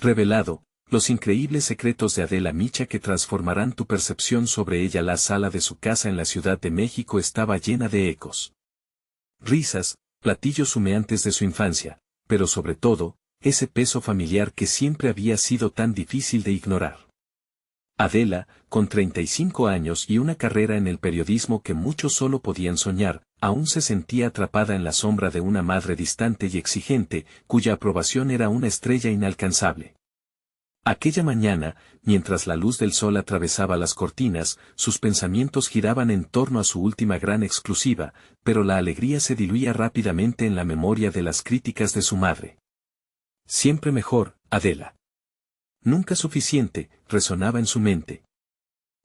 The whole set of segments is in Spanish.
Revelado, los increíbles secretos de Adela Micha que transformarán tu percepción sobre ella. La sala de su casa en la Ciudad de México estaba llena de ecos. Risas, platillos humeantes de su infancia, pero sobre todo, ese peso familiar que siempre había sido tan difícil de ignorar. Adela, con 35 años y una carrera en el periodismo que muchos solo podían soñar, aún se sentía atrapada en la sombra de una madre distante y exigente, cuya aprobación era una estrella inalcanzable. Aquella mañana, mientras la luz del sol atravesaba las cortinas, sus pensamientos giraban en torno a su última gran exclusiva, pero la alegría se diluía rápidamente en la memoria de las críticas de su madre. Siempre mejor, Adela. Nunca suficiente, resonaba en su mente.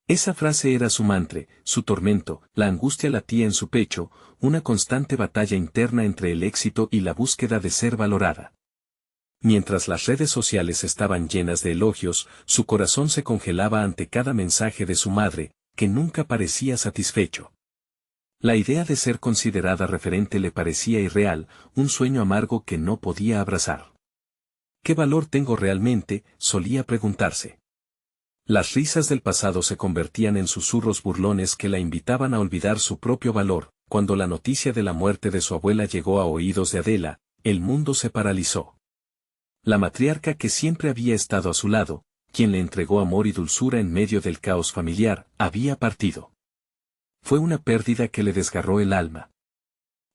Esa frase era su mantra, su tormento, la angustia latía en su pecho, una constante batalla interna entre el éxito y la búsqueda de ser valorada. Mientras las redes sociales estaban llenas de elogios, su corazón se congelaba ante cada mensaje de su madre, que nunca parecía satisfecho. La idea de ser considerada referente le parecía irreal, un sueño amargo que no podía abrazar. ¿Qué valor tengo realmente?, solía preguntarse. Las risas del pasado se convertían en susurros burlones que la invitaban a olvidar su propio valor. Cuando la noticia de la muerte de su abuela llegó a oídos de Adela, el mundo se paralizó. La matriarca que siempre había estado a su lado, quien le entregó amor y dulzura en medio del caos familiar, había partido. Fue una pérdida que le desgarró el alma.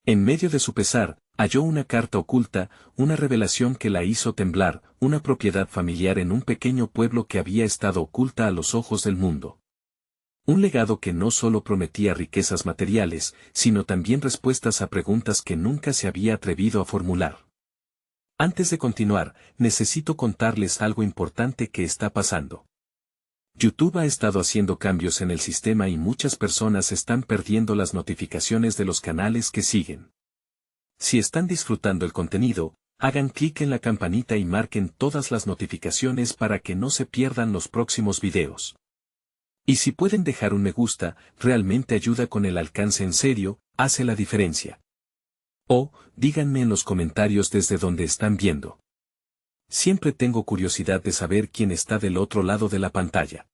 En medio de su pesar, halló una carta oculta, una revelación que la hizo temblar, una propiedad familiar en un pequeño pueblo que había estado oculta a los ojos del mundo. Un legado que no solo prometía riquezas materiales, sino también respuestas a preguntas que nunca se había atrevido a formular. Antes de continuar, necesito contarles algo importante que está pasando. YouTube ha estado haciendo cambios en el sistema y muchas personas están perdiendo las notificaciones de los canales que siguen. Si están disfrutando el contenido, hagan clic en la campanita y marquen todas las notificaciones para que no se pierdan los próximos videos. Y si pueden dejar un me gusta, realmente ayuda con el alcance, en serio, hace la diferencia. O, díganme en los comentarios desde donde están viendo. Siempre tengo curiosidad de saber quién está del otro lado de la pantalla.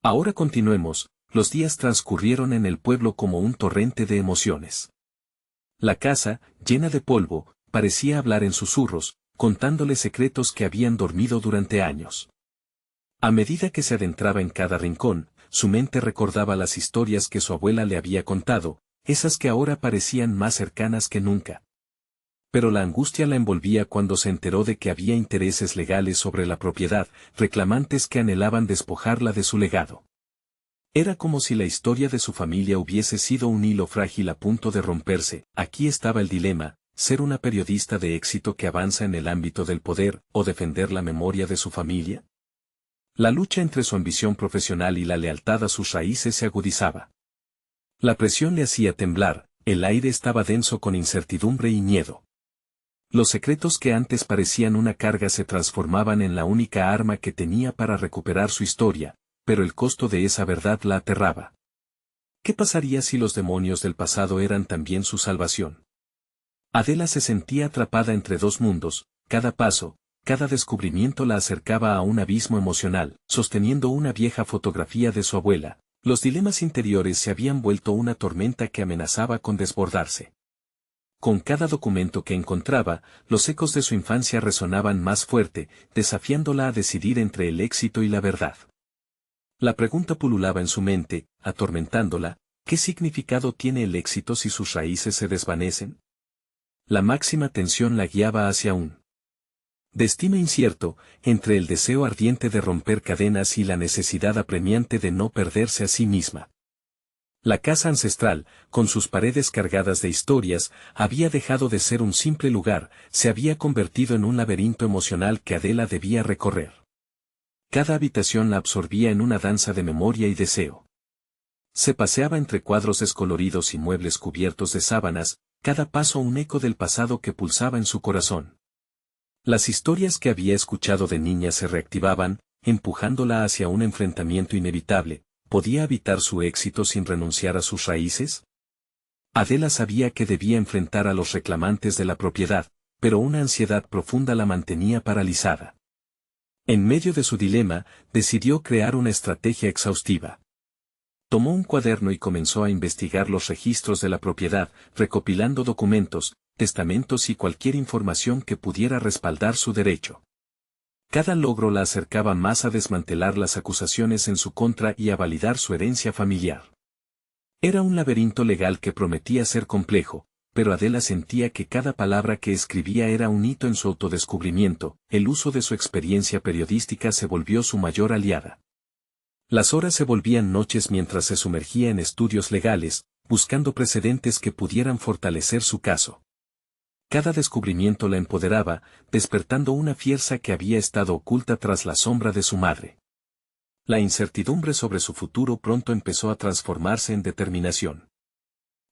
Ahora continuemos. Los días transcurrieron en el pueblo como un torrente de emociones. La casa, llena de polvo, parecía hablar en susurros, contándole secretos que habían dormido durante años. A medida que se adentraba en cada rincón, su mente recordaba las historias que su abuela le había contado, esas que ahora parecían más cercanas que nunca. Pero la angustia la envolvía cuando se enteró de que había intereses legales sobre la propiedad, reclamantes que anhelaban despojarla de su legado. Era como si la historia de su familia hubiese sido un hilo frágil a punto de romperse. Aquí estaba el dilema: ser una periodista de éxito que avanza en el ámbito del poder, o defender la memoria de su familia. La lucha entre su ambición profesional y la lealtad a sus raíces se agudizaba. La presión le hacía temblar, el aire estaba denso con incertidumbre y miedo. Los secretos que antes parecían una carga se transformaban en la única arma que tenía para recuperar su historia, pero el costo de esa verdad la aterraba. ¿Qué pasaría si los demonios del pasado eran también su salvación? Adela se sentía atrapada entre dos mundos. Cada paso, cada descubrimiento la acercaba a un abismo emocional. Sosteniendo una vieja fotografía de su abuela, los dilemas interiores se habían vuelto una tormenta que amenazaba con desbordarse. Con cada documento que encontraba, los ecos de su infancia resonaban más fuerte, desafiándola a decidir entre el éxito y la verdad. La pregunta pululaba en su mente, atormentándola: ¿qué significado tiene el éxito si sus raíces se desvanecen? La máxima tensión la guiaba hacia un destino incierto, entre el deseo ardiente de romper cadenas y la necesidad apremiante de no perderse a sí misma. La casa ancestral, con sus paredes cargadas de historias, había dejado de ser un simple lugar, se había convertido en un laberinto emocional que Adela debía recorrer. Cada habitación la absorbía en una danza de memoria y deseo. Se paseaba entre cuadros descoloridos y muebles cubiertos de sábanas, cada paso un eco del pasado que pulsaba en su corazón. Las historias que había escuchado de niña se reactivaban, empujándola hacia un enfrentamiento inevitable. ¿Podía evitar su éxito sin renunciar a sus raíces? Adela sabía que debía enfrentar a los reclamantes de la propiedad, pero una ansiedad profunda la mantenía paralizada. En medio de su dilema, decidió crear una estrategia exhaustiva. Tomó un cuaderno y comenzó a investigar los registros de la propiedad, recopilando documentos, testamentos y cualquier información que pudiera respaldar su derecho. Cada logro la acercaba más a desmantelar las acusaciones en su contra y a validar su herencia familiar. Era un laberinto legal que prometía ser complejo, pero Adela sentía que cada palabra que escribía era un hito en su autodescubrimiento. El uso de su experiencia periodística se volvió su mayor aliada. Las horas se volvían noches mientras se sumergía en estudios legales, buscando precedentes que pudieran fortalecer su caso. Cada descubrimiento la empoderaba, despertando una fuerza que había estado oculta tras la sombra de su madre. La incertidumbre sobre su futuro pronto empezó a transformarse en determinación.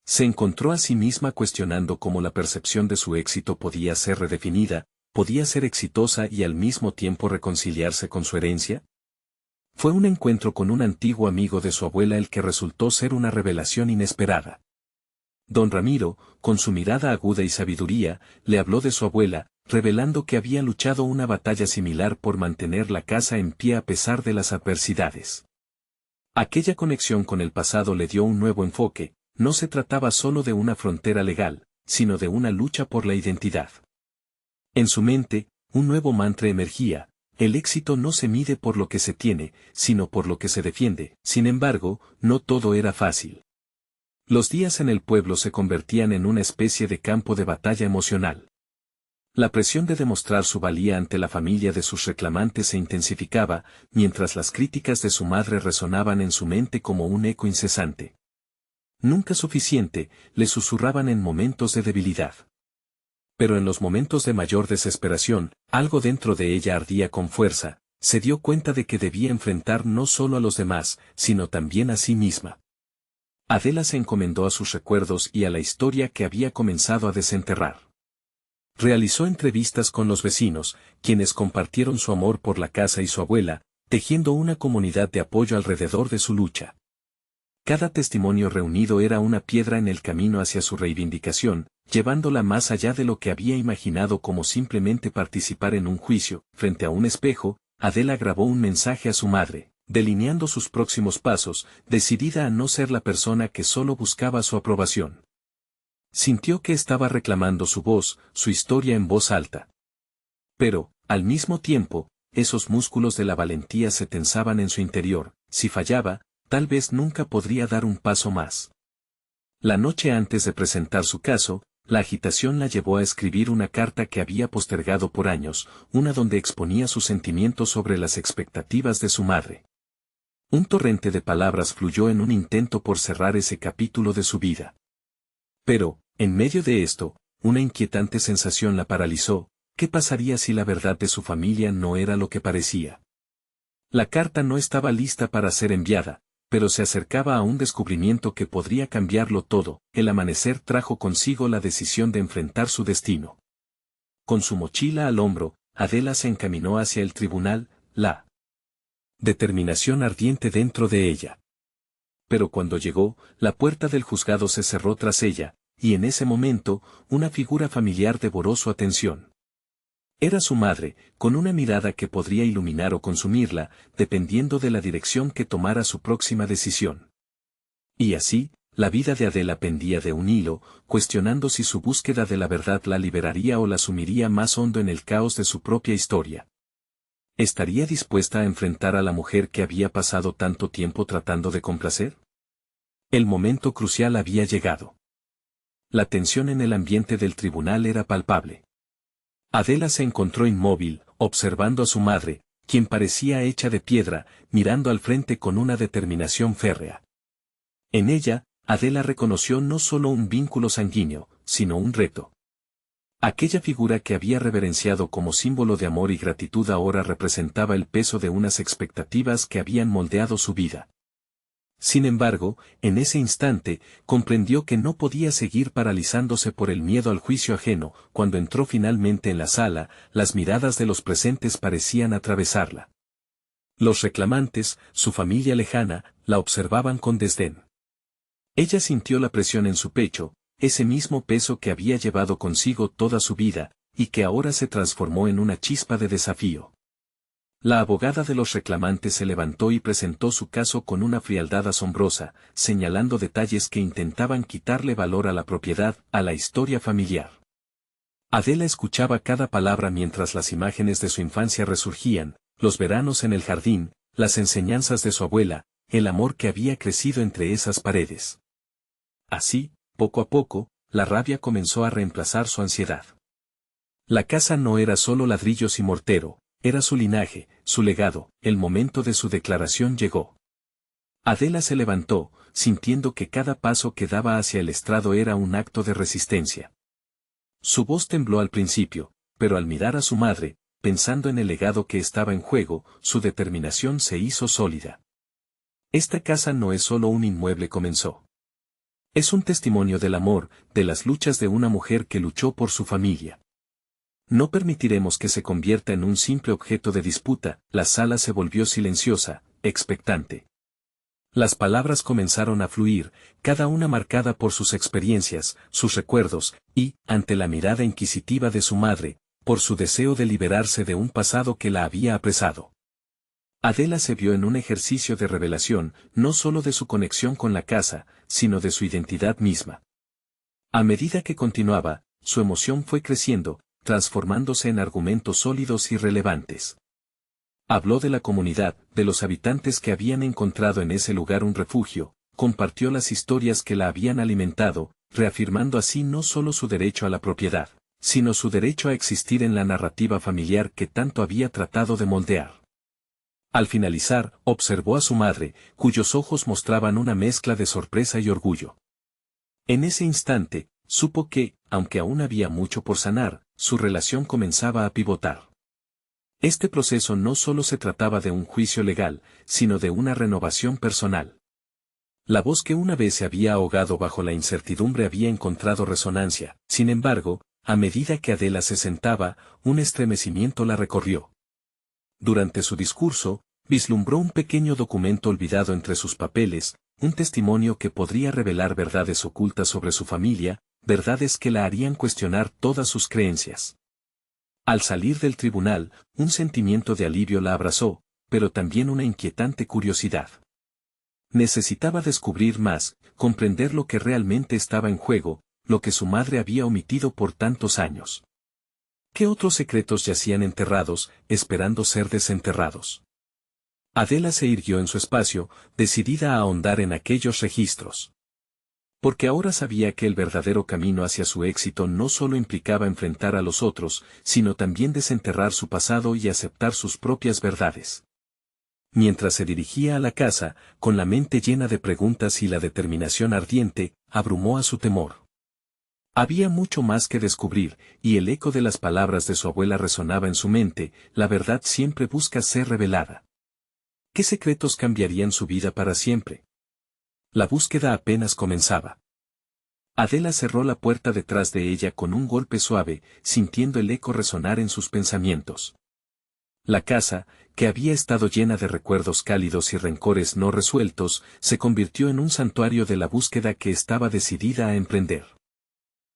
Se encontró a sí misma cuestionando cómo la percepción de su éxito podía ser redefinida, podía ser exitosa y al mismo tiempo reconciliarse con su herencia. Fue un encuentro con un antiguo amigo de su abuela el que resultó ser una revelación inesperada. Don Ramiro, con su mirada aguda y sabiduría, le habló de su abuela, revelando que había luchado una batalla similar por mantener la casa en pie a pesar de las adversidades. Aquella conexión con el pasado le dio un nuevo enfoque. No se trataba solo de una frontera legal, sino de una lucha por la identidad. En su mente, un nuevo mantra emergía: el éxito no se mide por lo que se tiene, sino por lo que se defiende. Sin embargo, no todo era fácil. Los días en el pueblo se convertían en una especie de campo de batalla emocional. La presión de demostrar su valía ante la familia de sus reclamantes se intensificaba, mientras las críticas de su madre resonaban en su mente como un eco incesante. Nunca suficiente, le susurraban en momentos de debilidad. Pero en los momentos de mayor desesperación, algo dentro de ella ardía con fuerza. Se dio cuenta de que debía enfrentar no solo a los demás, sino también a sí misma. Adela se encomendó a sus recuerdos y a la historia que había comenzado a desenterrar. Realizó entrevistas con los vecinos, quienes compartieron su amor por la casa y su abuela, tejiendo una comunidad de apoyo alrededor de su lucha. Cada testimonio reunido era una piedra en el camino hacia su reivindicación, llevándola más allá de lo que había imaginado como simplemente participar en un juicio. Frente a un espejo, Adela grabó un mensaje a su madre, delineando sus próximos pasos, decidida a no ser la persona que solo buscaba su aprobación. Sintió que estaba reclamando su voz, su historia en voz alta. Pero, al mismo tiempo, esos músculos de la valentía se tensaban en su interior. Si fallaba, tal vez nunca podría dar un paso más. La noche antes de presentar su caso, la agitación la llevó a escribir una carta que había postergado por años, una donde exponía sus sentimientos sobre las expectativas de su madre. Un torrente de palabras fluyó en un intento por cerrar ese capítulo de su vida. Pero, en medio de esto, una inquietante sensación la paralizó. ¿Qué pasaría si la verdad de su familia no era lo que parecía? La carta no estaba lista para ser enviada, pero se acercaba a un descubrimiento que podría cambiarlo todo. El amanecer trajo consigo la decisión de enfrentar su destino. Con su mochila al hombro, Adela se encaminó hacia el tribunal, la determinación ardiente dentro de ella. Pero cuando llegó, la puerta del juzgado se cerró tras ella, y en ese momento, una figura familiar devoró su atención. Era su madre, con una mirada que podría iluminar o consumirla, dependiendo de la dirección que tomara su próxima decisión. Y así, la vida de Adela pendía de un hilo, cuestionando si su búsqueda de la verdad la liberaría o la sumiría más hondo en el caos de su propia historia. ¿Estaría dispuesta a enfrentar a la mujer que había pasado tanto tiempo tratando de complacer? El momento crucial había llegado. La tensión en el ambiente del tribunal era palpable. Adela se encontró inmóvil, observando a su madre, quien parecía hecha de piedra, mirando al frente con una determinación férrea. En ella, Adela reconoció no solo un vínculo sanguíneo, sino un reto. Aquella figura que había reverenciado como símbolo de amor y gratitud ahora representaba el peso de unas expectativas que habían moldeado su vida. Sin embargo, en ese instante, comprendió que no podía seguir paralizándose por el miedo al juicio ajeno. Cuando entró finalmente en la sala, las miradas de los presentes parecían atravesarla. Los reclamantes, su familia lejana, la observaban con desdén. Ella sintió la presión en su pecho, ese mismo peso que había llevado consigo toda su vida, y que ahora se transformó en una chispa de desafío. La abogada de los reclamantes se levantó y presentó su caso con una frialdad asombrosa, señalando detalles que intentaban quitarle valor a la propiedad, a la historia familiar. Adela escuchaba cada palabra mientras las imágenes de su infancia resurgían, los veranos en el jardín, las enseñanzas de su abuela, el amor que había crecido entre esas paredes. Así, poco a poco, la rabia comenzó a reemplazar su ansiedad. La casa no era solo ladrillos y mortero, era su linaje, su legado. El momento de su declaración llegó. Adela se levantó, sintiendo que cada paso que daba hacia el estrado era un acto de resistencia. Su voz tembló al principio, pero al mirar a su madre, pensando en el legado que estaba en juego, su determinación se hizo sólida. Esta casa no es solo un inmueble, comenzó. Es un testimonio del amor, de las luchas de una mujer que luchó por su familia. No permitiremos que se convierta en un simple objeto de disputa. La sala se volvió silenciosa, expectante. Las palabras comenzaron a fluir, cada una marcada por sus experiencias, sus recuerdos, y, ante la mirada inquisitiva de su madre, por su deseo de liberarse de un pasado que la había apresado. Adela se vio en un ejercicio de revelación, no solo de su conexión con la casa, sino de su identidad misma. A medida que continuaba, su emoción fue creciendo, transformándose en argumentos sólidos y relevantes. Habló de la comunidad, de los habitantes que habían encontrado en ese lugar un refugio, compartió las historias que la habían alimentado, reafirmando así no solo su derecho a la propiedad, sino su derecho a existir en la narrativa familiar que tanto había tratado de moldear. Al finalizar, observó a su madre, cuyos ojos mostraban una mezcla de sorpresa y orgullo. En ese instante, supo que, aunque aún había mucho por sanar, su relación comenzaba a pivotar. Este proceso no solo se trataba de un juicio legal, sino de una renovación personal. La voz que una vez se había ahogado bajo la incertidumbre había encontrado resonancia. Sin embargo, a medida que Adela se sentaba, un estremecimiento la recorrió. Durante su discurso, vislumbró un pequeño documento olvidado entre sus papeles, un testimonio que podría revelar verdades ocultas sobre su familia, verdades que la harían cuestionar todas sus creencias. Al salir del tribunal, un sentimiento de alivio la abrazó, pero también una inquietante curiosidad. Necesitaba descubrir más, comprender lo que realmente estaba en juego, lo que su madre había omitido por tantos años. ¿Qué otros secretos yacían enterrados, esperando ser desenterrados? Adela se irguió en su espacio, decidida a ahondar en aquellos registros. Porque ahora sabía que el verdadero camino hacia su éxito no solo implicaba enfrentar a los otros, sino también desenterrar su pasado y aceptar sus propias verdades. Mientras se dirigía a la casa, con la mente llena de preguntas y la determinación ardiente, abrumó a su temor. Había mucho más que descubrir, y el eco de las palabras de su abuela resonaba en su mente. La verdad siempre busca ser revelada. ¿Qué secretos cambiarían su vida para siempre? La búsqueda apenas comenzaba. Adela cerró la puerta detrás de ella con un golpe suave, sintiendo el eco resonar en sus pensamientos. La casa, que había estado llena de recuerdos cálidos y rencores no resueltos, se convirtió en un santuario de la búsqueda que estaba decidida a emprender.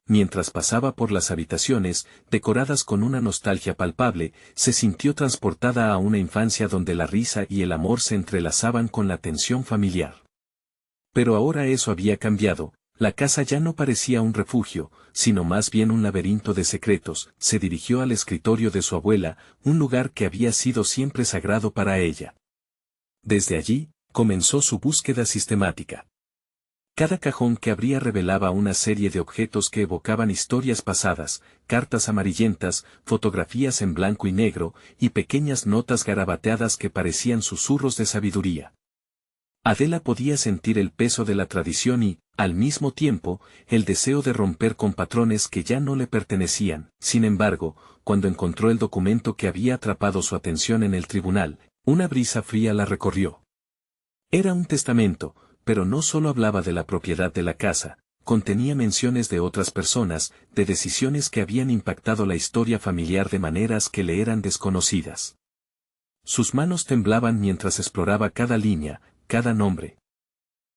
Mientras pasaba por las habitaciones, decoradas con una nostalgia palpable, se sintió transportada a una infancia donde la risa y el amor se entrelazaban con la tensión familiar. Pero ahora eso había cambiado, la casa ya no parecía un refugio, sino más bien un laberinto de secretos. Se dirigió al escritorio de su abuela, un lugar que había sido siempre sagrado para ella. Desde allí, comenzó su búsqueda sistemática. Cada cajón que abría revelaba una serie de objetos que evocaban historias pasadas, cartas amarillentas, fotografías en blanco y negro, y pequeñas notas garabateadas que parecían susurros de sabiduría. Adela podía sentir el peso de la tradición y, al mismo tiempo, el deseo de romper con patrones que ya no le pertenecían. Sin embargo, cuando encontró el documento que había atrapado su atención en el tribunal, una brisa fría la recorrió. Era un testamento, pero no solo hablaba de la propiedad de la casa, contenía menciones de otras personas, de decisiones que habían impactado la historia familiar de maneras que le eran desconocidas. Sus manos temblaban mientras exploraba cada línea, cada nombre.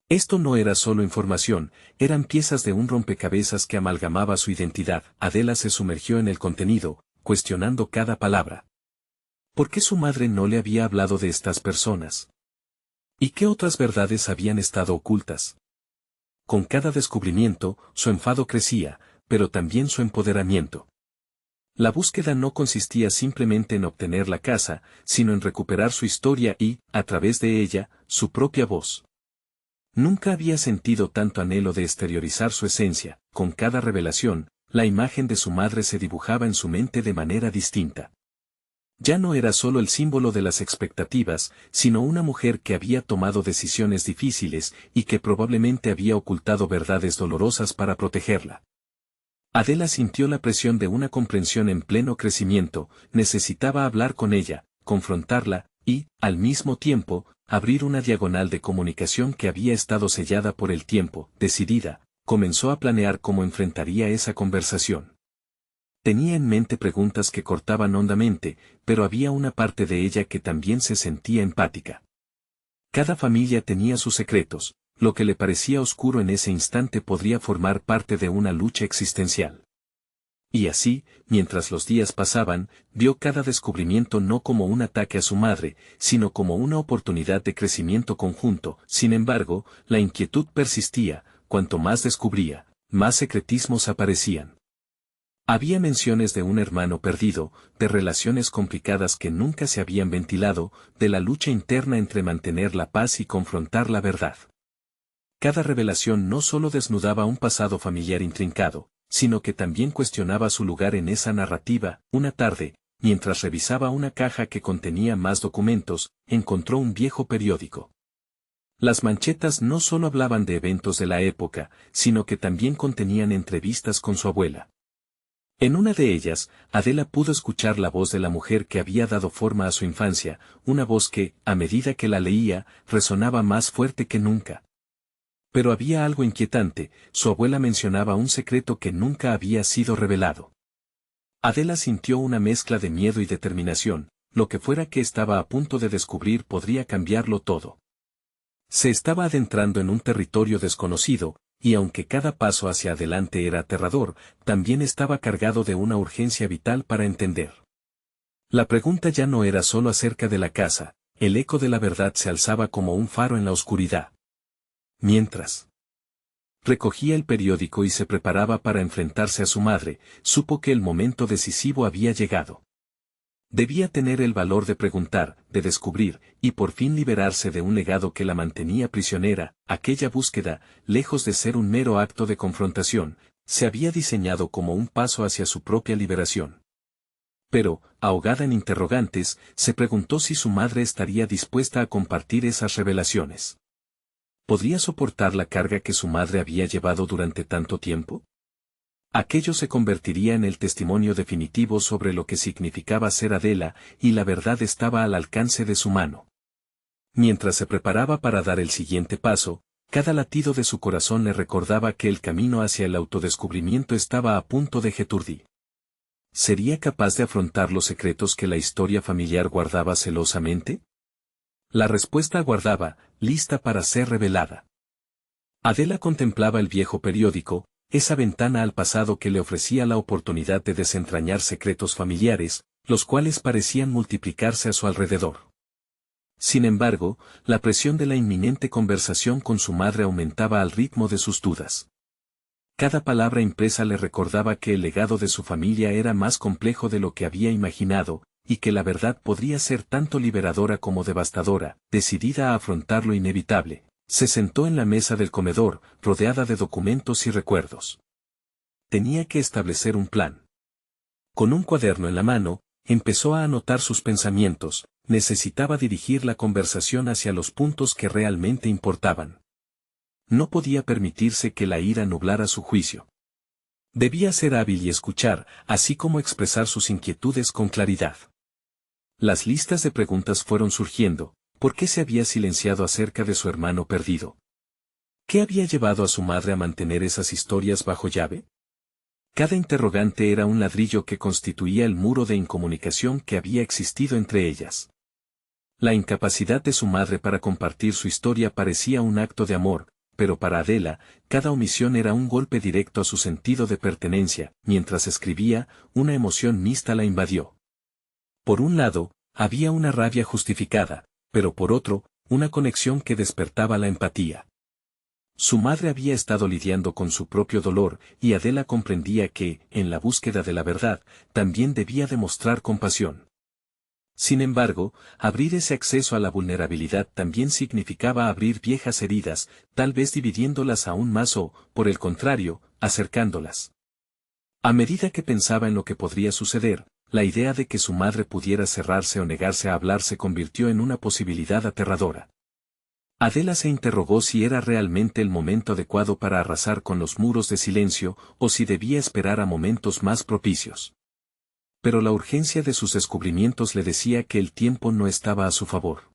Esto no era solo información, eran piezas de un rompecabezas que amalgamaba su identidad. Adela se sumergió en el contenido, cuestionando cada palabra. ¿Por qué su madre no le había hablado de estas personas? ¿Y qué otras verdades habían estado ocultas? Con cada descubrimiento, su enfado crecía, pero también su empoderamiento. La búsqueda no consistía simplemente en obtener la casa, sino en recuperar su historia y, a través de ella, su propia voz. Nunca había sentido tanto anhelo de exteriorizar su esencia. Con cada revelación, la imagen de su madre se dibujaba en su mente de manera distinta. Ya no era solo el símbolo de las expectativas, sino una mujer que había tomado decisiones difíciles y que probablemente había ocultado verdades dolorosas para protegerla. Adela sintió la presión de una comprensión en pleno crecimiento, necesitaba hablar con ella, confrontarla, y, al mismo tiempo, abrir una diagonal de comunicación que había estado sellada por el tiempo. Decidida, comenzó a planear cómo enfrentaría esa conversación. Tenía en mente preguntas que cortaban hondamente, pero había una parte de ella que también se sentía empática. Cada familia tenía sus secretos, lo que le parecía oscuro en ese instante podría formar parte de una lucha existencial. Y así, mientras los días pasaban, vio cada descubrimiento no como un ataque a su madre, sino como una oportunidad de crecimiento conjunto. Sin embargo, la inquietud persistía, cuanto más descubría, más secretismos aparecían. Había menciones de un hermano perdido, de relaciones complicadas que nunca se habían ventilado, de la lucha interna entre mantener la paz y confrontar la verdad. Cada revelación no solo desnudaba un pasado familiar intrincado, sino que también cuestionaba su lugar en esa narrativa. Una tarde, mientras revisaba una caja que contenía más documentos, encontró un viejo periódico. Las manchetas no solo hablaban de eventos de la época, sino que también contenían entrevistas con su abuela. En una de ellas, Adela pudo escuchar la voz de la mujer que había dado forma a su infancia, una voz que, a medida que la leía, resonaba más fuerte que nunca. Pero había algo inquietante, su abuela mencionaba un secreto que nunca había sido revelado. Adela sintió una mezcla de miedo y determinación, lo que fuera que estaba a punto de descubrir podría cambiarlo todo. Se estaba adentrando en un territorio desconocido, y aunque cada paso hacia adelante era aterrador, también estaba cargado de una urgencia vital para entender. La pregunta ya no era solo acerca de la casa, el eco de la verdad se alzaba como un faro en la oscuridad. Mientras recogía el periódico y se preparaba para enfrentarse a su madre, supo que el momento decisivo había llegado. Debía tener el valor de preguntar, de descubrir, y por fin liberarse de un legado que la mantenía prisionera. Aquella búsqueda, lejos de ser un mero acto de confrontación, se había diseñado como un paso hacia su propia liberación. Pero, ahogada en interrogantes, se preguntó si su madre estaría dispuesta a compartir esas revelaciones. ¿Podría soportar la carga que su madre había llevado durante tanto tiempo? Aquello se convertiría en el testimonio definitivo sobre lo que significaba ser Adela, y la verdad estaba al alcance de su mano. Mientras se preparaba para dar el siguiente paso, cada latido de su corazón le recordaba que el camino hacia el autodescubrimiento estaba a punto de jeturdir. ¿Sería capaz de afrontar los secretos que la historia familiar guardaba celosamente? La respuesta aguardaba, lista para ser revelada. Adela contemplaba el viejo periódico, esa ventana al pasado que le ofrecía la oportunidad de desentrañar secretos familiares, los cuales parecían multiplicarse a su alrededor. Sin embargo, la presión de la inminente conversación con su madre aumentaba al ritmo de sus dudas. Cada palabra impresa le recordaba que el legado de su familia era más complejo de lo que había imaginado, y que la verdad podría ser tanto liberadora como devastadora. Decidida a afrontar lo inevitable, se sentó en la mesa del comedor, rodeada de documentos y recuerdos. Tenía que establecer un plan. Con un cuaderno en la mano, empezó a anotar sus pensamientos, necesitaba dirigir la conversación hacia los puntos que realmente importaban. No podía permitirse que la ira nublara su juicio. Debía ser hábil y escuchar, así como expresar sus inquietudes con claridad. Las listas de preguntas fueron surgiendo. ¿Por qué se había silenciado acerca de su hermano perdido? ¿Qué había llevado a su madre a mantener esas historias bajo llave? Cada interrogante era un ladrillo que constituía el muro de incomunicación que había existido entre ellas. La incapacidad de su madre para compartir su historia parecía un acto de amor, pero para Adela, cada omisión era un golpe directo a su sentido de pertenencia. Mientras escribía, una emoción mixta la invadió. Por un lado, Había una rabia justificada, pero por otro, una conexión que despertaba la empatía. Su madre había estado lidiando con su propio dolor, y Adela comprendía que, en la búsqueda de la verdad, también debía demostrar compasión. Sin embargo, abrir ese acceso a la vulnerabilidad también significaba abrir viejas heridas, tal vez dividiéndolas aún más o, por el contrario, acercándolas. A medida que pensaba en lo que podría suceder, la idea de que su madre pudiera cerrarse o negarse a hablar se convirtió en una posibilidad aterradora. Adela se interrogó si era realmente el momento adecuado para arrasar con los muros de silencio, o si debía esperar a momentos más propicios. Pero la urgencia de sus descubrimientos le decía que el tiempo no estaba a su favor.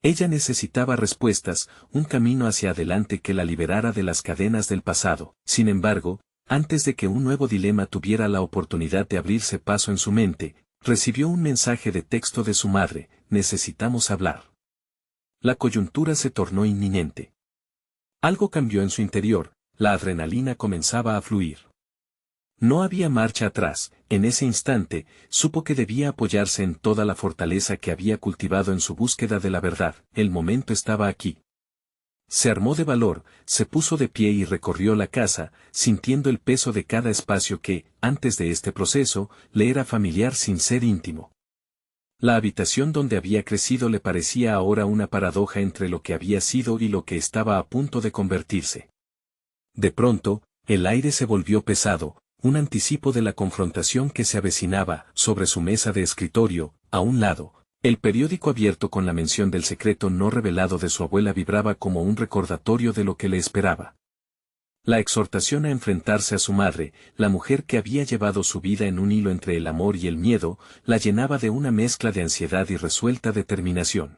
Ella necesitaba respuestas, un camino hacia adelante que la liberara de las cadenas del pasado. Sin embargo, antes de que un nuevo dilema tuviera la oportunidad de abrirse paso en su mente, recibió un mensaje de texto de su madre: necesitamos hablar. La coyuntura se tornó inminente. Algo cambió en su interior, la adrenalina comenzaba a fluir. No había marcha atrás. En ese instante, supo que debía apoyarse en toda la fortaleza que había cultivado en su búsqueda de la verdad. El momento estaba aquí. Se armó de valor, se puso de pie y recorrió la casa, sintiendo el peso de cada espacio que, antes de este proceso, le era familiar sin ser íntimo. La habitación donde había crecido le parecía ahora una paradoja entre lo que había sido y lo que estaba a punto de convertirse. De pronto, el aire se volvió pesado, un anticipo de la confrontación que se avecinaba. Sobre su mesa de escritorio, a un lado, el periódico abierto con la mención del secreto no revelado de su abuela vibraba como un recordatorio de lo que le esperaba. La exhortación a enfrentarse a su madre, la mujer que había llevado su vida en un hilo entre el amor y el miedo, la llenaba de una mezcla de ansiedad y resuelta determinación.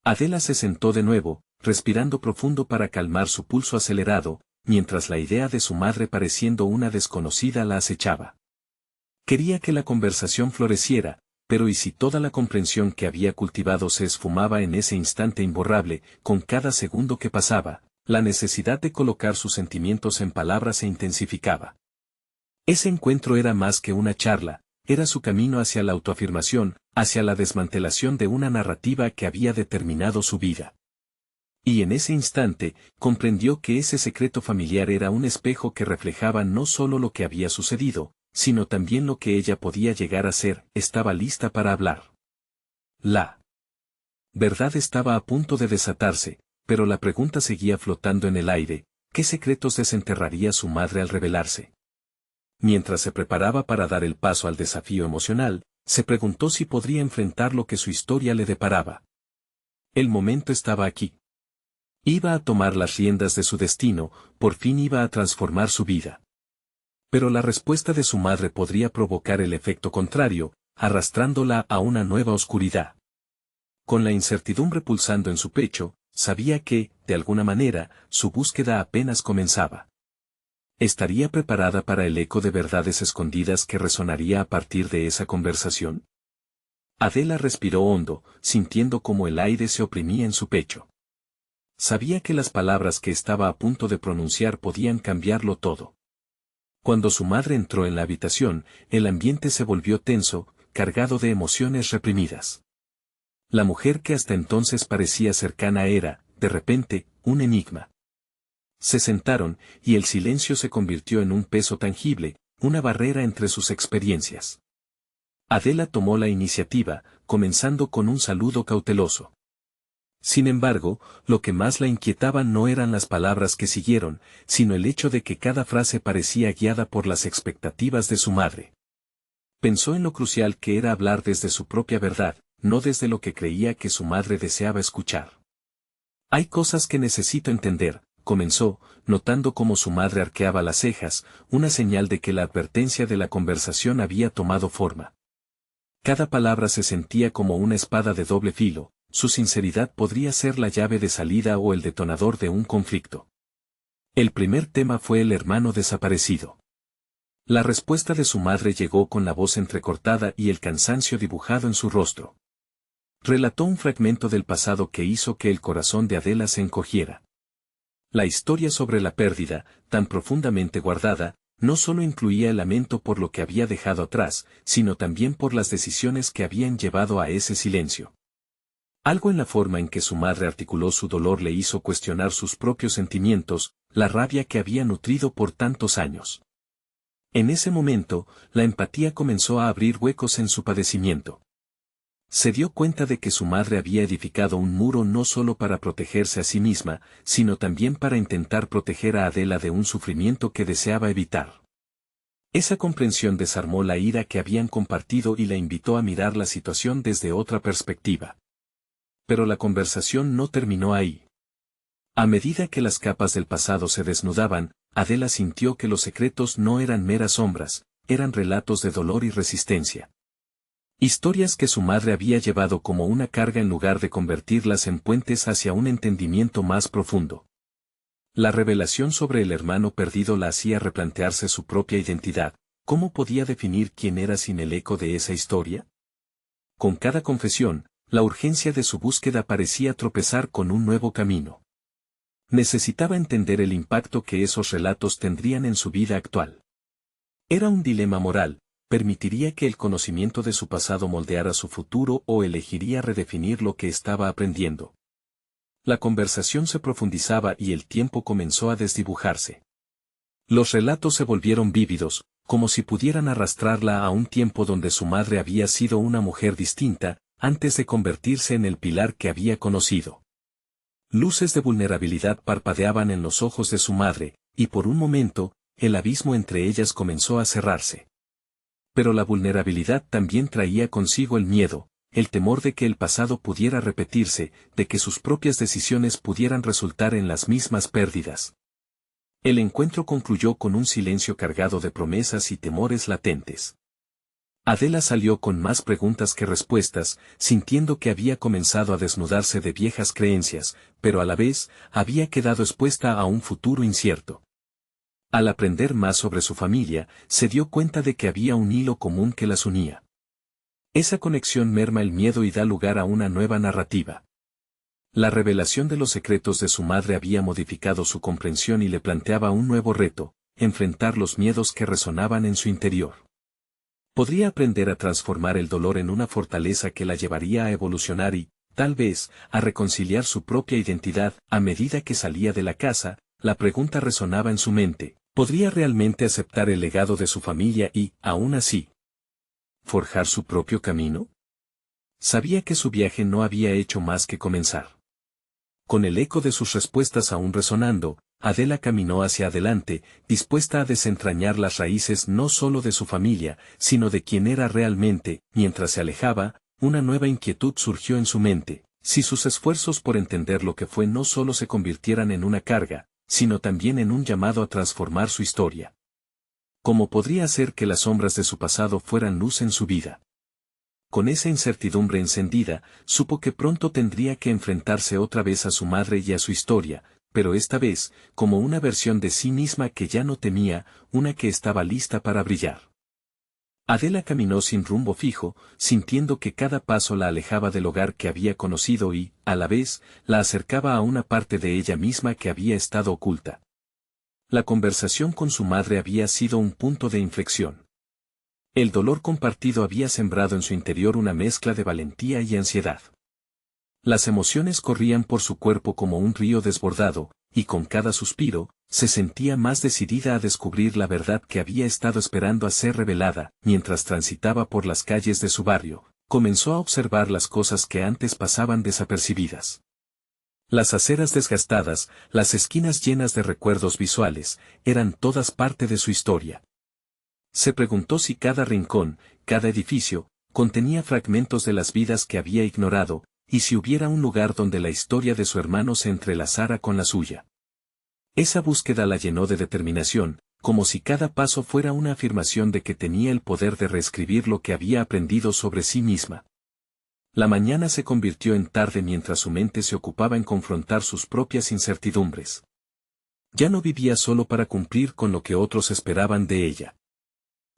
Adela se sentó de nuevo, respirando profundo para calmar su pulso acelerado, mientras la idea de su madre pareciendo una desconocida la acechaba. Quería que la conversación floreciera, pero ¿y si toda la comprensión que había cultivado se esfumaba en ese instante imborrable? Con cada segundo que pasaba, la necesidad de colocar sus sentimientos en palabras se intensificaba. Ese encuentro era más que una charla, era su camino hacia la autoafirmación, hacia la desmantelación de una narrativa que había determinado su vida. Y en ese instante, comprendió que ese secreto familiar era un espejo que reflejaba no solo lo que había sucedido, sino también lo que ella podía llegar a ser. Estaba lista para hablar. La verdad estaba a punto de desatarse, pero la pregunta seguía flotando en el aire: ¿qué secretos desenterraría su madre al revelarse? Mientras se preparaba para dar el paso al desafío emocional, se preguntó si podría enfrentar lo que su historia le deparaba. El momento estaba aquí. Iba a tomar las riendas de su destino, por fin iba a transformar su vida. Pero la respuesta de su madre podría provocar el efecto contrario, arrastrándola a una nueva oscuridad. Con la incertidumbre pulsando en su pecho, sabía que, de alguna manera, su búsqueda apenas comenzaba. ¿Estaría preparada para el eco de verdades escondidas que resonaría a partir de esa conversación? Adela respiró hondo, sintiendo cómo el aire se oprimía en su pecho. Sabía que las palabras que estaba a punto de pronunciar podían cambiarlo todo. Cuando su madre entró en la habitación, el ambiente se volvió tenso, cargado de emociones reprimidas. La mujer que hasta entonces parecía cercana era, de repente, un enigma. Se sentaron, y el silencio se convirtió en un peso tangible, una barrera entre sus experiencias. Adela tomó la iniciativa, comenzando con un saludo cauteloso. Sin embargo, lo que más la inquietaba no eran las palabras que siguieron, sino el hecho de que cada frase parecía guiada por las expectativas de su madre. Pensó en lo crucial que era hablar desde su propia verdad, no desde lo que creía que su madre deseaba escuchar. Hay cosas que necesito entender, comenzó, notando cómo su madre arqueaba las cejas, una señal de que la advertencia de la conversación había tomado forma. Cada palabra se sentía como una espada de doble filo. Su sinceridad podría ser la llave de salida o el detonador de un conflicto. El primer tema fue el hermano desaparecido. La respuesta de su madre llegó con la voz entrecortada y el cansancio dibujado en su rostro. Relató un fragmento del pasado que hizo que el corazón de Adela se encogiera. La historia sobre la pérdida, tan profundamente guardada, no solo incluía el lamento por lo que había dejado atrás, sino también por las decisiones que habían llevado a ese silencio. Algo en la forma en que su madre articuló su dolor le hizo cuestionar sus propios sentimientos, la rabia que había nutrido por tantos años. En ese momento, la empatía comenzó a abrir huecos en su padecimiento. Se dio cuenta de que su madre había edificado un muro no solo para protegerse a sí misma, sino también para intentar proteger a Adela de un sufrimiento que deseaba evitar. Esa comprensión desarmó la ira que habían compartido y la invitó a mirar la situación desde otra perspectiva. Pero la conversación no terminó ahí. A medida que las capas del pasado se desnudaban, Adela sintió que los secretos no eran meras sombras, eran relatos de dolor y resistencia. Historias que su madre había llevado como una carga en lugar de convertirlas en puentes hacia un entendimiento más profundo. La revelación sobre el hermano perdido la hacía replantearse su propia identidad. ¿Cómo podía definir quién era sin el eco de esa historia? Con cada confesión, la urgencia de su búsqueda parecía tropezar con un nuevo camino. Necesitaba entender el impacto que esos relatos tendrían en su vida actual. Era un dilema moral. ¿Permitiría que el conocimiento de su pasado moldeara su futuro o elegiría redefinir lo que estaba aprendiendo? La conversación se profundizaba y el tiempo comenzó a desdibujarse. Los relatos se volvieron vívidos, como si pudieran arrastrarla a un tiempo donde su madre había sido una mujer distinta, antes de convertirse en el pilar que había conocido. Luces de vulnerabilidad parpadeaban en los ojos de su madre, y por un momento, el abismo entre ellas comenzó a cerrarse. Pero la vulnerabilidad también traía consigo el miedo, el temor de que el pasado pudiera repetirse, de que sus propias decisiones pudieran resultar en las mismas pérdidas. El encuentro concluyó con un silencio cargado de promesas y temores latentes. Adela salió con más preguntas que respuestas, sintiendo que había comenzado a desnudarse de viejas creencias, pero a la vez, había quedado expuesta a un futuro incierto. Al aprender más sobre su familia, se dio cuenta de que había un hilo común que las unía. Esa conexión merma el miedo y da lugar a una nueva narrativa. La revelación de los secretos de su madre había modificado su comprensión y le planteaba un nuevo reto, enfrentar los miedos que resonaban en su interior. Podría aprender a transformar el dolor en una fortaleza que la llevaría a evolucionar y, tal vez, a reconciliar su propia identidad. A medida que salía de la casa, la pregunta resonaba en su mente: ¿podría realmente aceptar el legado de su familia y, aún así, forjar su propio camino? Sabía que su viaje no había hecho más que comenzar. Con el eco de sus respuestas aún resonando, Adela caminó hacia adelante, dispuesta a desentrañar las raíces no solo de su familia, sino de quién era realmente. Mientras se alejaba, una nueva inquietud surgió en su mente: si sus esfuerzos por entender lo que fue no solo se convirtieran en una carga, sino también en un llamado a transformar su historia. ¿Cómo podría hacer que las sombras de su pasado fueran luz en su vida? Con esa incertidumbre encendida, supo que pronto tendría que enfrentarse otra vez a su madre y a su historia, pero esta vez, como una versión de sí misma que ya no temía, una que estaba lista para brillar. Adela caminó sin rumbo fijo, sintiendo que cada paso la alejaba del hogar que había conocido y, a la vez, la acercaba a una parte de ella misma que había estado oculta. La conversación con su madre había sido un punto de inflexión. El dolor compartido había sembrado en su interior una mezcla de valentía y ansiedad. Las emociones corrían por su cuerpo como un río desbordado, y con cada suspiro, se sentía más decidida a descubrir la verdad que había estado esperando a ser revelada. Mientras transitaba por las calles de su barrio, comenzó a observar las cosas que antes pasaban desapercibidas. Las aceras desgastadas, las esquinas llenas de recuerdos visuales, eran todas parte de su historia. Se preguntó si cada rincón, cada edificio, contenía fragmentos de las vidas que había ignorado, y si hubiera un lugar donde la historia de su hermano se entrelazara con la suya. Esa búsqueda la llenó de determinación, como si cada paso fuera una afirmación de que tenía el poder de reescribir lo que había aprendido sobre sí misma. La mañana se convirtió en tarde mientras su mente se ocupaba en confrontar sus propias incertidumbres. Ya no vivía solo para cumplir con lo que otros esperaban de ella.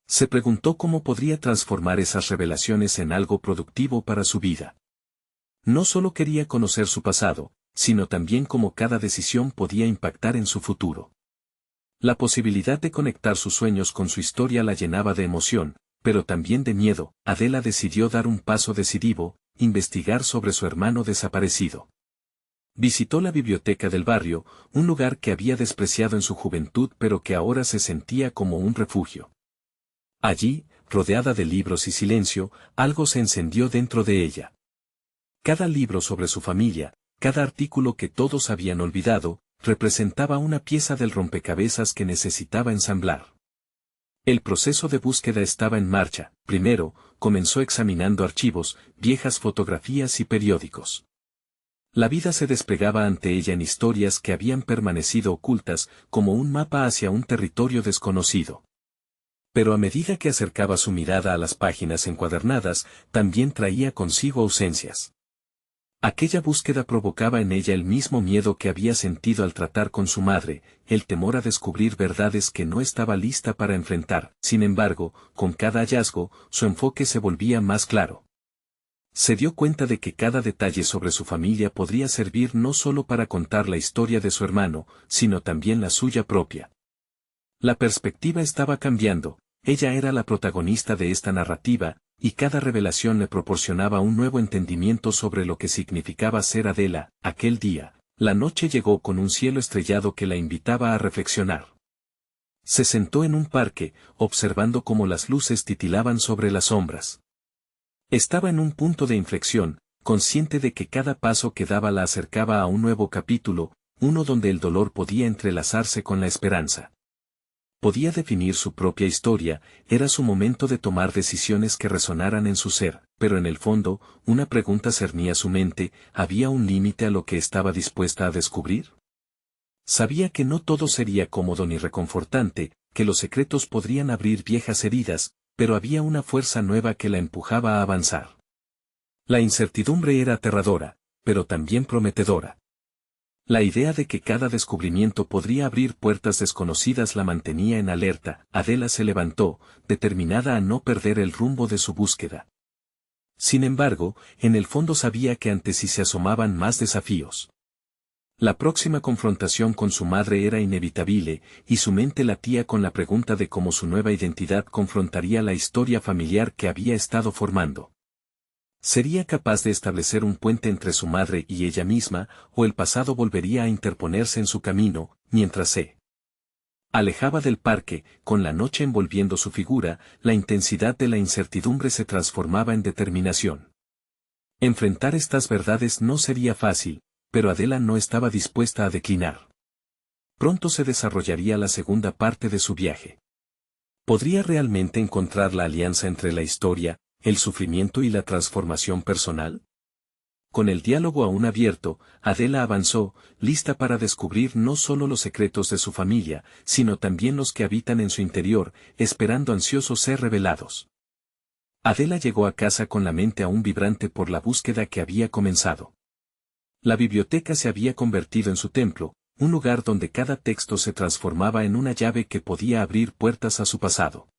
Se preguntó cómo podría transformar esas revelaciones en algo productivo para su vida. No solo quería conocer su pasado, sino también cómo cada decisión podía impactar en su futuro. La posibilidad de conectar sus sueños con su historia la llenaba de emoción, pero también de miedo. Adela decidió dar un paso decisivo, investigar sobre su hermano desaparecido. Visitó la biblioteca del barrio, un lugar que había despreciado en su juventud pero que ahora se sentía como un refugio. Allí, rodeada de libros y silencio, algo se encendió dentro de ella. Cada libro sobre su familia, cada artículo que todos habían olvidado, representaba una pieza del rompecabezas que necesitaba ensamblar. El proceso de búsqueda estaba en marcha. Primero, comenzó examinando archivos, viejas fotografías y periódicos. La vida se desplegaba ante ella en historias que habían permanecido ocultas, como un mapa hacia un territorio desconocido. Pero a medida que acercaba su mirada a las páginas encuadernadas, también traía consigo ausencias. Aquella búsqueda provocaba en ella el mismo miedo que había sentido al tratar con su madre, el temor a descubrir verdades que no estaba lista para enfrentar. Sin embargo, con cada hallazgo, su enfoque se volvía más claro. Se dio cuenta de que cada detalle sobre su familia podría servir no solo para contar la historia de su hermano, sino también la suya propia. La perspectiva estaba cambiando, ella era la protagonista de esta narrativa, y cada revelación le proporcionaba un nuevo entendimiento sobre lo que significaba ser Adela. Aquel día, la noche llegó con un cielo estrellado que la invitaba a reflexionar. Se sentó en un parque, observando cómo las luces titilaban sobre las sombras. Estaba en un punto de inflexión, consciente de que cada paso que daba la acercaba a un nuevo capítulo, uno donde el dolor podía entrelazarse con la esperanza. Podía definir su propia historia, era su momento de tomar decisiones que resonaran en su ser, pero en el fondo, una pregunta cernía su mente: ¿había un límite a lo que estaba dispuesta a descubrir? Sabía que no todo sería cómodo ni reconfortante, que los secretos podrían abrir viejas heridas, pero había una fuerza nueva que la empujaba a avanzar. La incertidumbre era aterradora, pero también prometedora. La idea de que cada descubrimiento podría abrir puertas desconocidas la mantenía en alerta. Adela se levantó, determinada a no perder el rumbo de su búsqueda. Sin embargo, en el fondo sabía que ante sí se asomaban más desafíos. La próxima confrontación con su madre era inevitable, y su mente latía con la pregunta de cómo su nueva identidad confrontaría la historia familiar que había estado formando. ¿Sería capaz de establecer un puente entre su madre y ella misma, o el pasado volvería a interponerse en su camino, mientras se alejaba del parque, con la noche envolviendo su figura? La intensidad de la incertidumbre se transformaba en determinación. Enfrentar estas verdades no sería fácil, pero Adela no estaba dispuesta a declinar. Pronto se desarrollaría la segunda parte de su viaje. ¿Podría realmente encontrar la alianza entre la historia, el sufrimiento y la transformación personal? Con el diálogo aún abierto, Adela avanzó, lista para descubrir no solo los secretos de su familia, sino también los que habitan en su interior, esperando ansiosos ser revelados. Adela llegó a casa con la mente aún vibrante por la búsqueda que había comenzado. La biblioteca se había convertido en su templo, un lugar donde cada texto se transformaba en una llave que podía abrir puertas a su pasado.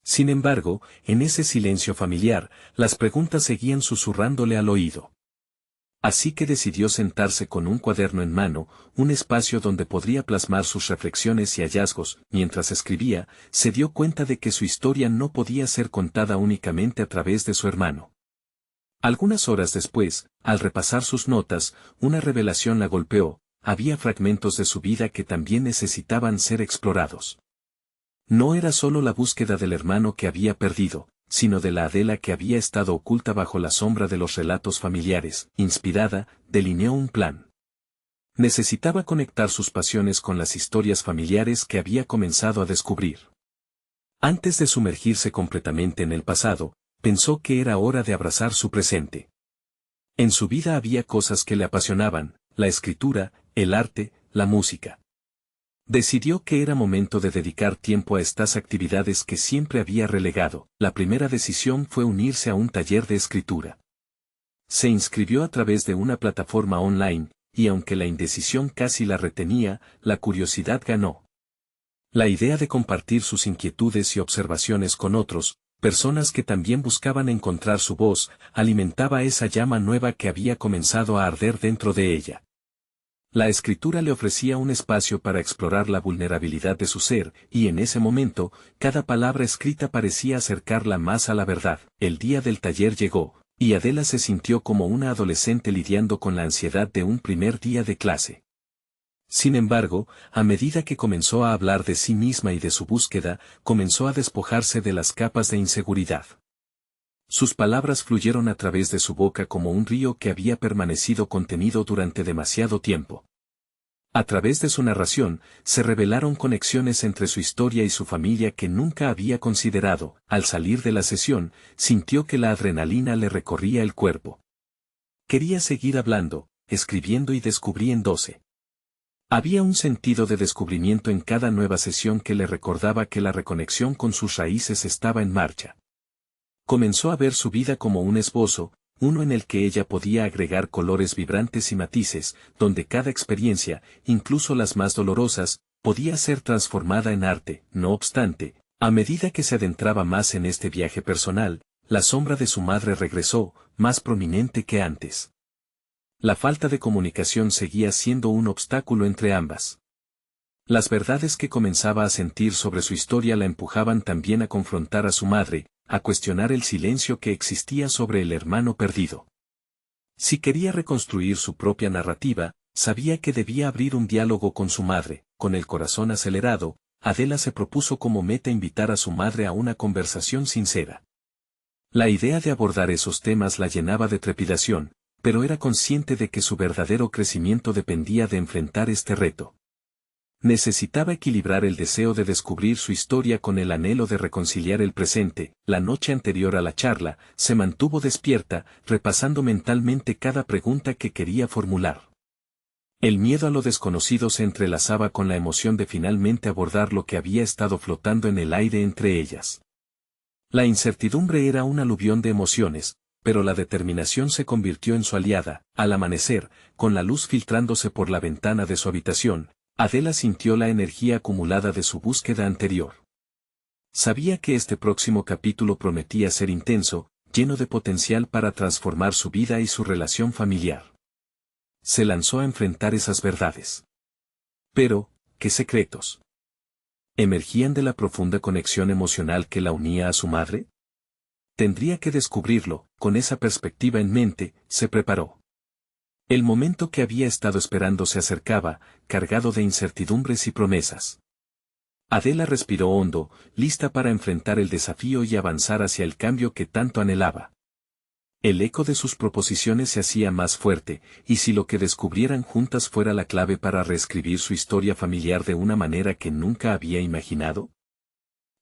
Sin embargo, en ese silencio familiar, las preguntas seguían susurrándole al oído. Así que decidió sentarse con un cuaderno en mano, un espacio donde podría plasmar sus reflexiones y hallazgos. Mientras escribía, se dio cuenta de que su historia no podía ser contada únicamente a través de su hermano. Algunas horas después, al repasar sus notas, una revelación la golpeó: había fragmentos de su vida que también necesitaban ser explorados. No era solo la búsqueda del hermano que había perdido, sino de la Adela que había estado oculta bajo la sombra de los relatos familiares. Inspirada, delineó un plan. Necesitaba conectar sus pasiones con las historias familiares que había comenzado a descubrir. Antes de sumergirse completamente en el pasado, pensó que era hora de abrazar su presente. En su vida había cosas que le apasionaban: la escritura, el arte, la música. Decidió que era momento de dedicar tiempo a estas actividades que siempre había relegado. La primera decisión fue unirse a un taller de escritura. Se inscribió a través de una plataforma online, y aunque la indecisión casi la retenía, la curiosidad ganó. La idea de compartir sus inquietudes y observaciones con otros, personas que también buscaban encontrar su voz, alimentaba esa llama nueva que había comenzado a arder dentro de ella. La escritura le ofrecía un espacio para explorar la vulnerabilidad de su ser, y en ese momento, cada palabra escrita parecía acercarla más a la verdad. El día del taller llegó, y Adela se sintió como una adolescente lidiando con la ansiedad de un primer día de clase. Sin embargo, a medida que comenzó a hablar de sí misma y de su búsqueda, comenzó a despojarse de las capas de inseguridad. Sus palabras fluyeron a través de su boca como un río que había permanecido contenido durante demasiado tiempo. A través de su narración, se revelaron conexiones entre su historia y su familia que nunca había considerado. Al salir de la sesión, sintió que la adrenalina le recorría el cuerpo. Quería seguir hablando, escribiendo y descubriéndose. Había un sentido de descubrimiento en cada nueva sesión que le recordaba que la reconexión con sus raíces estaba en marcha. Comenzó a ver su vida como un esbozo, uno en el que ella podía agregar colores vibrantes y matices, donde cada experiencia, incluso las más dolorosas, podía ser transformada en arte. No obstante, a medida que se adentraba más en este viaje personal, la sombra de su madre regresó, más prominente que antes. La falta de comunicación seguía siendo un obstáculo entre ambas. Las verdades que comenzaba a sentir sobre su historia la empujaban también a confrontar a su madre, a cuestionar el silencio que existía sobre el hermano perdido. Si quería reconstruir su propia narrativa, sabía que debía abrir un diálogo con su madre. Con el corazón acelerado, Adela se propuso como meta invitar a su madre a una conversación sincera. La idea de abordar esos temas la llenaba de trepidación, pero era consciente de que su verdadero crecimiento dependía de enfrentar este reto. Necesitaba equilibrar el deseo de descubrir su historia con el anhelo de reconciliar el presente. La noche anterior a la charla, se mantuvo despierta, repasando mentalmente cada pregunta que quería formular. El miedo a lo desconocido se entrelazaba con la emoción de finalmente abordar lo que había estado flotando en el aire entre ellas. La incertidumbre era un aluvión de emociones, pero la determinación se convirtió en su aliada. Al amanecer, con la luz filtrándose por la ventana de su habitación, Adela sintió la energía acumulada de su búsqueda anterior. Sabía que este próximo capítulo prometía ser intenso, lleno de potencial para transformar su vida y su relación familiar. Se lanzó a enfrentar esas verdades. Pero, ¿qué secretos emergían de la profunda conexión emocional que la unía a su madre? Tendría que descubrirlo. Con esa perspectiva en mente, se preparó. El momento que había estado esperando se acercaba, cargado de incertidumbres y promesas. Adela respiró hondo, lista para enfrentar el desafío y avanzar hacia el cambio que tanto anhelaba. El eco de sus proposiciones se hacía más fuerte, y si lo que descubrieran juntas fuera la clave para reescribir su historia familiar de una manera que nunca había imaginado.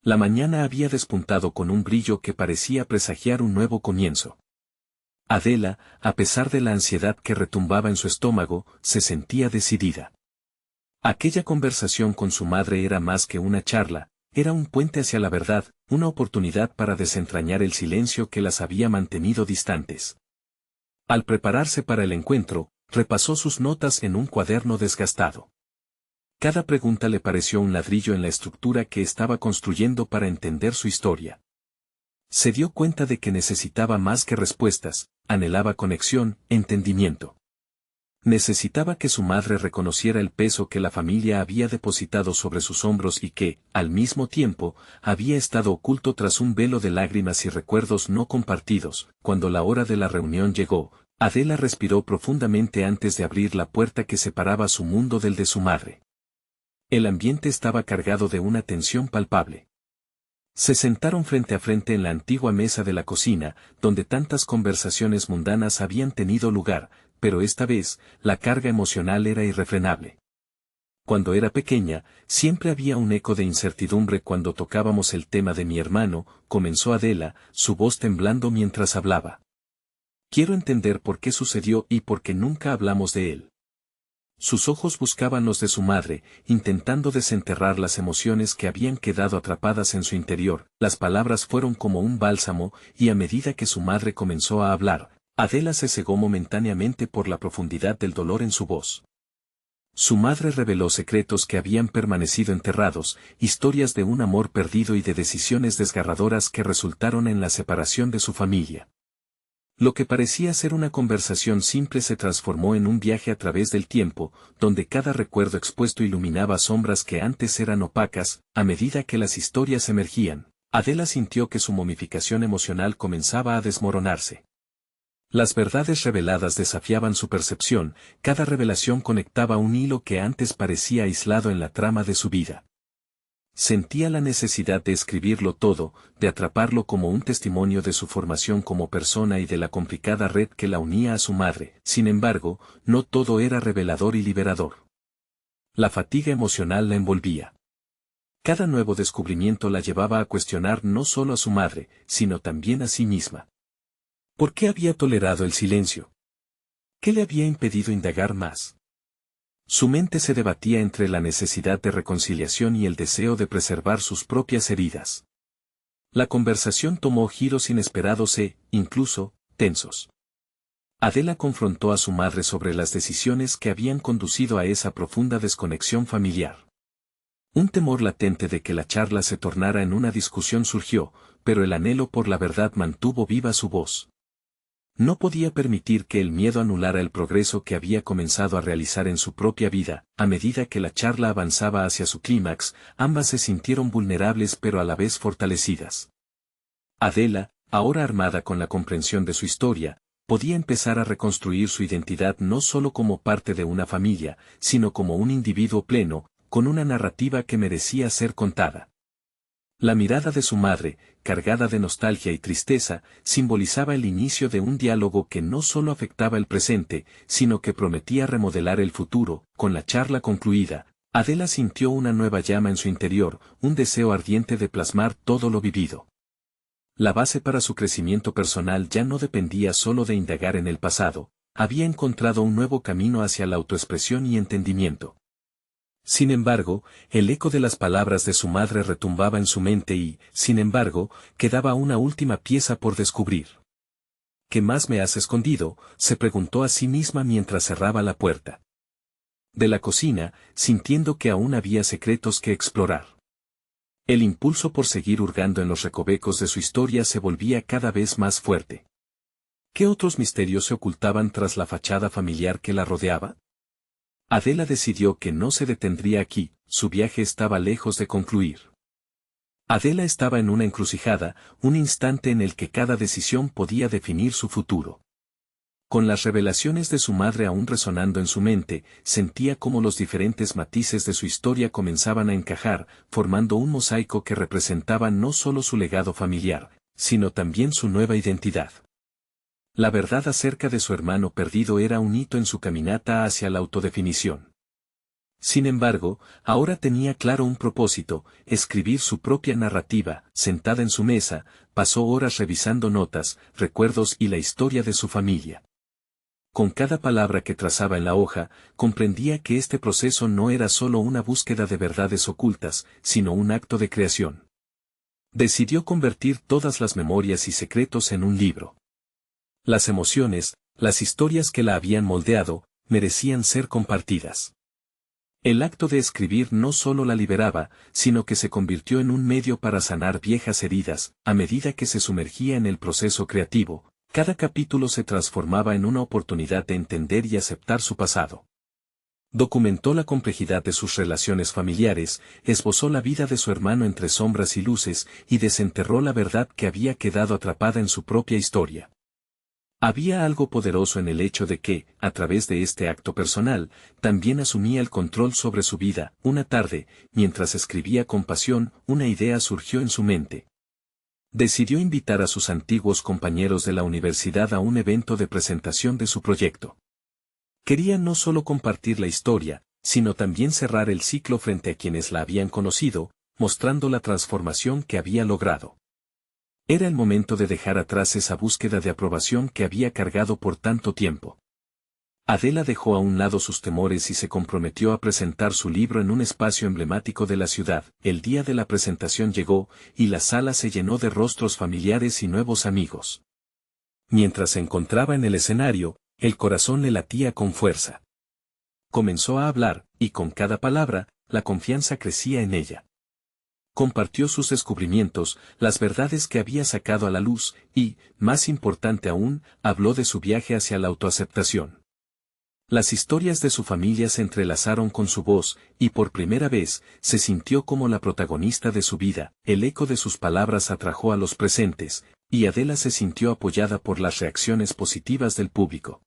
La mañana había despuntado con un brillo que parecía presagiar un nuevo comienzo. Adela, a pesar de la ansiedad que retumbaba en su estómago, se sentía decidida. Aquella conversación con su madre era más que una charla, era un puente hacia la verdad, una oportunidad para desentrañar el silencio que las había mantenido distantes. Al prepararse para el encuentro, repasó sus notas en un cuaderno desgastado. Cada pregunta le pareció un ladrillo en la estructura que estaba construyendo para entender su historia. Se dio cuenta de que necesitaba más que respuestas, anhelaba conexión, entendimiento. Necesitaba que su madre reconociera el peso que la familia había depositado sobre sus hombros y que, al mismo tiempo, había estado oculto tras un velo de lágrimas y recuerdos no compartidos. Cuando la hora de la reunión llegó, Adela respiró profundamente antes de abrir la puerta que separaba su mundo del de su madre. El ambiente estaba cargado de una tensión palpable. Se sentaron frente a frente en la antigua mesa de la cocina, donde tantas conversaciones mundanas habían tenido lugar, pero esta vez, la carga emocional era irrefrenable. Cuando era pequeña, siempre había un eco de incertidumbre cuando tocábamos el tema de mi hermano, comenzó Adela, su voz temblando mientras hablaba. Quiero entender por qué sucedió y por qué nunca hablamos de él. Sus ojos buscaban los de su madre, intentando desenterrar las emociones que habían quedado atrapadas en su interior. Las palabras fueron como un bálsamo, y a medida que su madre comenzó a hablar, Adela se cegó momentáneamente por la profundidad del dolor en su voz. Su madre reveló secretos que habían permanecido enterrados, historias de un amor perdido y de decisiones desgarradoras que resultaron en la separación de su familia. Lo que parecía ser una conversación simple se transformó en un viaje a través del tiempo, donde cada recuerdo expuesto iluminaba sombras que antes eran opacas. A medida que las historias emergían, Adela sintió que su momificación emocional comenzaba a desmoronarse. Las verdades reveladas desafiaban su percepción, cada revelación conectaba un hilo que antes parecía aislado en la trama de su vida. Sentía la necesidad de escribirlo todo, de atraparlo como un testimonio de su formación como persona y de la complicada red que la unía a su madre. Sin embargo, no todo era revelador y liberador. La fatiga emocional la envolvía. Cada nuevo descubrimiento la llevaba a cuestionar no solo a su madre, sino también a sí misma. ¿Por qué había tolerado el silencio? ¿Qué le había impedido indagar más? Su mente se debatía entre la necesidad de reconciliación y el deseo de preservar sus propias heridas. La conversación tomó giros inesperados e, incluso, tensos. Adela confrontó a su madre sobre las decisiones que habían conducido a esa profunda desconexión familiar. Un temor latente de que la charla se tornara en una discusión surgió, pero el anhelo por la verdad mantuvo viva su voz. No podía permitir que el miedo anulara el progreso que había comenzado a realizar en su propia vida. A medida que la charla avanzaba hacia su clímax, ambas se sintieron vulnerables pero a la vez fortalecidas. Adela, ahora armada con la comprensión de su historia, podía empezar a reconstruir su identidad no solo como parte de una familia, sino como un individuo pleno, con una narrativa que merecía ser contada. La mirada de su madre, cargada de nostalgia y tristeza, simbolizaba el inicio de un diálogo que no solo afectaba el presente, sino que prometía remodelar el futuro. Con la charla concluida, Adela sintió una nueva llama en su interior, un deseo ardiente de plasmar todo lo vivido. La base para su crecimiento personal ya no dependía solo de indagar en el pasado, había encontrado un nuevo camino hacia la autoexpresión y entendimiento. Sin embargo, el eco de las palabras de su madre retumbaba en su mente y, sin embargo, quedaba una última pieza por descubrir. ¿Qué más me has escondido?, se preguntó a sí misma mientras cerraba la puerta de la cocina, sintiendo que aún había secretos que explorar. El impulso por seguir hurgando en los recovecos de su historia se volvía cada vez más fuerte. ¿Qué otros misterios se ocultaban tras la fachada familiar que la rodeaba? Adela decidió que no se detendría aquí, su viaje estaba lejos de concluir. Adela estaba en una encrucijada, un instante en el que cada decisión podía definir su futuro. Con las revelaciones de su madre aún resonando en su mente, sentía cómo los diferentes matices de su historia comenzaban a encajar, formando un mosaico que representaba no solo su legado familiar, sino también su nueva identidad. La verdad acerca de su hermano perdido era un hito en su caminata hacia la autodefinición. Sin embargo, ahora tenía claro un propósito: escribir su propia narrativa. Sentada en su mesa, pasó horas revisando notas, recuerdos y la historia de su familia. Con cada palabra que trazaba en la hoja, comprendía que este proceso no era solo una búsqueda de verdades ocultas, sino un acto de creación. Decidió convertir todas las memorias y secretos en un libro. Las emociones, las historias que la habían moldeado, merecían ser compartidas. El acto de escribir no solo la liberaba, sino que se convirtió en un medio para sanar viejas heridas. A medida que se sumergía en el proceso creativo, cada capítulo se transformaba en una oportunidad de entender y aceptar su pasado. Documentó la complejidad de sus relaciones familiares, esbozó la vida de su hermano entre sombras y luces, y desenterró la verdad que había quedado atrapada en su propia historia. Había algo poderoso en el hecho de que, a través de este acto personal, también asumía el control sobre su vida. Una tarde, mientras escribía con pasión, una idea surgió en su mente. Decidió invitar a sus antiguos compañeros de la universidad a un evento de presentación de su proyecto. Quería no solo compartir la historia, sino también cerrar el ciclo frente a quienes la habían conocido, mostrando la transformación que había logrado. Era el momento de dejar atrás esa búsqueda de aprobación que había cargado por tanto tiempo. Adela dejó a un lado sus temores y se comprometió a presentar su libro en un espacio emblemático de la ciudad. El día de la presentación llegó, y la sala se llenó de rostros familiares y nuevos amigos. Mientras se encontraba en el escenario, el corazón le latía con fuerza. Comenzó a hablar, y con cada palabra, la confianza crecía en ella. Compartió sus descubrimientos, las verdades que había sacado a la luz, y, más importante aún, habló de su viaje hacia la autoaceptación. Las historias de su familia se entrelazaron con su voz, y por primera vez, se sintió como la protagonista de su vida. El eco de sus palabras atrajo a los presentes, y Adela se sintió apoyada por las reacciones positivas del público.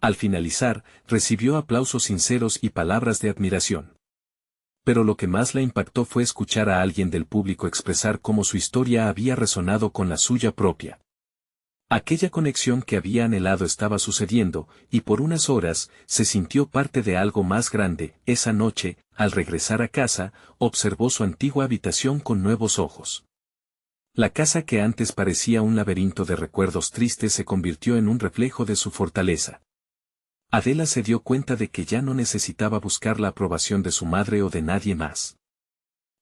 Al finalizar, recibió aplausos sinceros y palabras de admiración. Pero lo que más la impactó fue escuchar a alguien del público expresar cómo su historia había resonado con la suya propia. Aquella conexión que había anhelado estaba sucediendo, y por unas horas, se sintió parte de algo más grande. Esa noche, al regresar a casa, observó su antigua habitación con nuevos ojos. La casa que antes parecía un laberinto de recuerdos tristes se convirtió en un reflejo de su fortaleza. Adela se dio cuenta de que ya no necesitaba buscar la aprobación de su madre o de nadie más.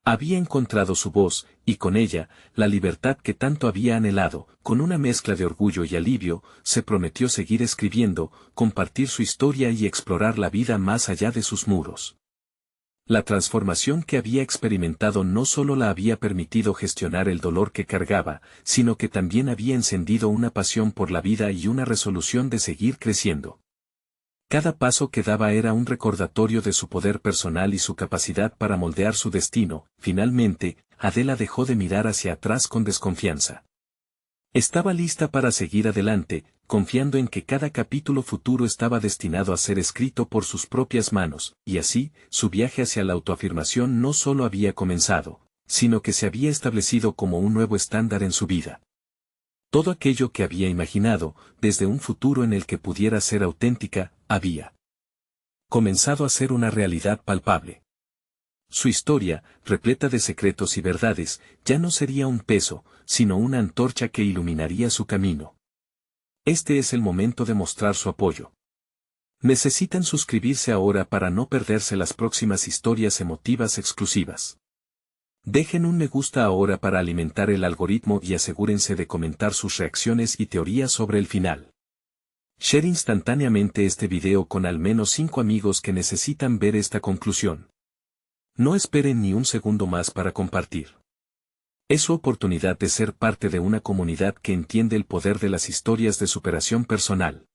Había encontrado su voz, y con ella, la libertad que tanto había anhelado. Con una mezcla de orgullo y alivio, se prometió seguir escribiendo, compartir su historia y explorar la vida más allá de sus muros. La transformación que había experimentado no solo la había permitido gestionar el dolor que cargaba, sino que también había encendido una pasión por la vida y una resolución de seguir creciendo. Cada paso que daba era un recordatorio de su poder personal y su capacidad para moldear su destino. Finalmente, Adela dejó de mirar hacia atrás con desconfianza. Estaba lista para seguir adelante, confiando en que cada capítulo futuro estaba destinado a ser escrito por sus propias manos, y así, su viaje hacia la autoafirmación no solo había comenzado, sino que se había establecido como un nuevo estándar en su vida. Todo aquello que había imaginado, desde un futuro en el que pudiera ser auténtica, había comenzado a ser una realidad palpable. Su historia, repleta de secretos y verdades, ya no sería un peso, sino una antorcha que iluminaría su camino. Este es el momento de mostrar su apoyo. Necesitan suscribirse ahora para no perderse las próximas historias emotivas exclusivas. Dejen un me gusta ahora para alimentar el algoritmo y asegúrense de comentar sus reacciones y teorías sobre el final. Share instantáneamente este video con al menos 5 amigos que necesitan ver esta conclusión. No esperen ni un segundo más para compartir. Es su oportunidad de ser parte de una comunidad que entiende el poder de las historias de superación personal.